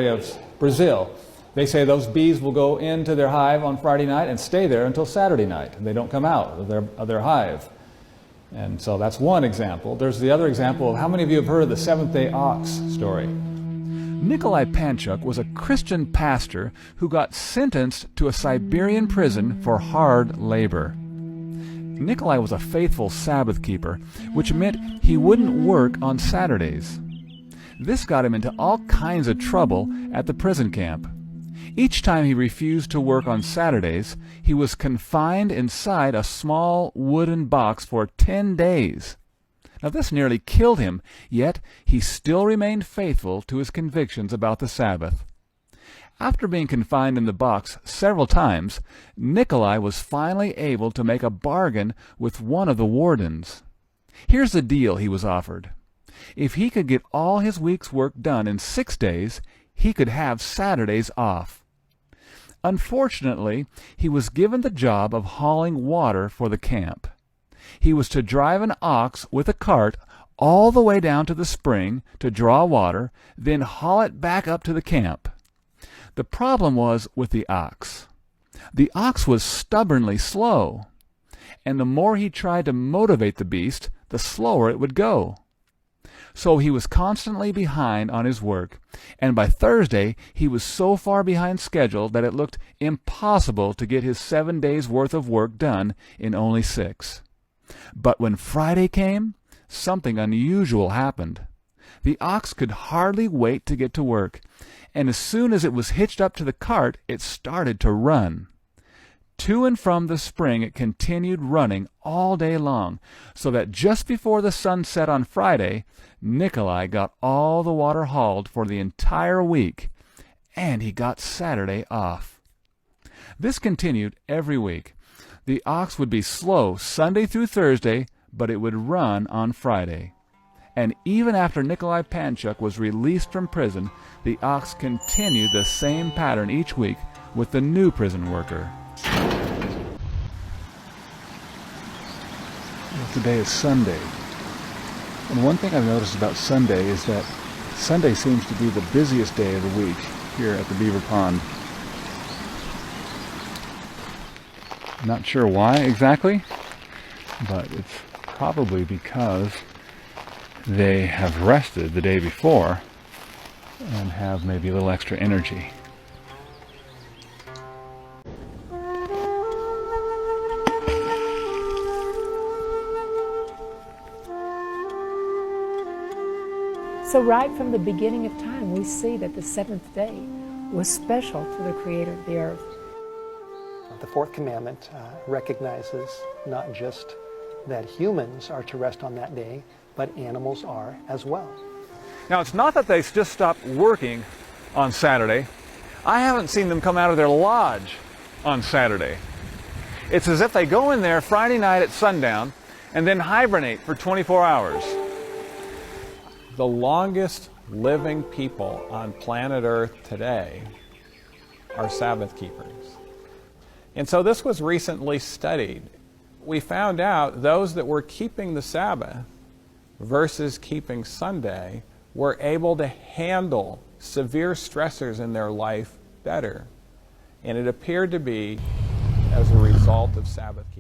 of Brazil. They say those bees will go into their hive on Friday night and stay there until Saturday night. They don't come out of their hive. And so that's one example. There's the other example of, how many of you have heard of the Seventh-day Ox story? Nikolai Panchuk was a Christian pastor who got sentenced to a Siberian prison for hard labor. Nikolai was a faithful Sabbath keeper, which meant he wouldn't work on Saturdays. This got him into all kinds of trouble at the prison camp. Each time he refused to work on Saturdays, he was confined inside a small wooden box for 10 days. Now this nearly killed him, yet he still remained faithful to his convictions about the Sabbath. After being confined in the box several times, Nikolai was finally able to make a bargain with one of the wardens. Here's the deal he was offered. If he could get all his week's work done in 6 days, he could have Saturdays off. Unfortunately, he was given the job of hauling water for the camp. He was to drive an ox with a cart all the way down to the spring to draw water, then haul it back up to the camp. The problem was with the ox. The ox was stubbornly slow, and the more he tried to motivate the beast, the slower it would go. So he was constantly behind on his work, and by Thursday he was so far behind schedule that it looked impossible to get his 7 days' worth of work done in only 6. But when Friday came, something unusual happened. The ox could hardly wait to get to work, and as soon as it was hitched up to the cart, it started to run. To and from the spring it continued running all day long, so that just before the sun set on Friday, Nikolai got all the water hauled for the entire week, and he got Saturday off. This continued every week. The ox would be slow Sunday through Thursday, but it would run on Friday. And even after Nikolai Panchuk was released from prison, the ox continued the same pattern each week with the new prison worker. Today is Sunday. And one thing I've noticed about Sunday is that Sunday seems to be the busiest day of the week here at the Beaver Pond. Not sure why exactly, but it's probably because they have rested the day before and have maybe a little extra energy. So right from the beginning of time, we see that the seventh day was special to the Creator of the earth. The fourth commandment recognizes not just that humans are to rest on that day, but animals are as well. Now, it's not that they just stopped working on Saturday. I haven't seen them come out of their lodge on Saturday. It's as if they go in there Friday night at sundown and then hibernate for 24 hours. The longest living people on planet Earth today are Sabbath keepers. And so this was recently studied. We found out those that were keeping the Sabbath versus keeping Sunday were able to handle severe stressors in their life better. And it appeared to be as a result of Sabbath keeping.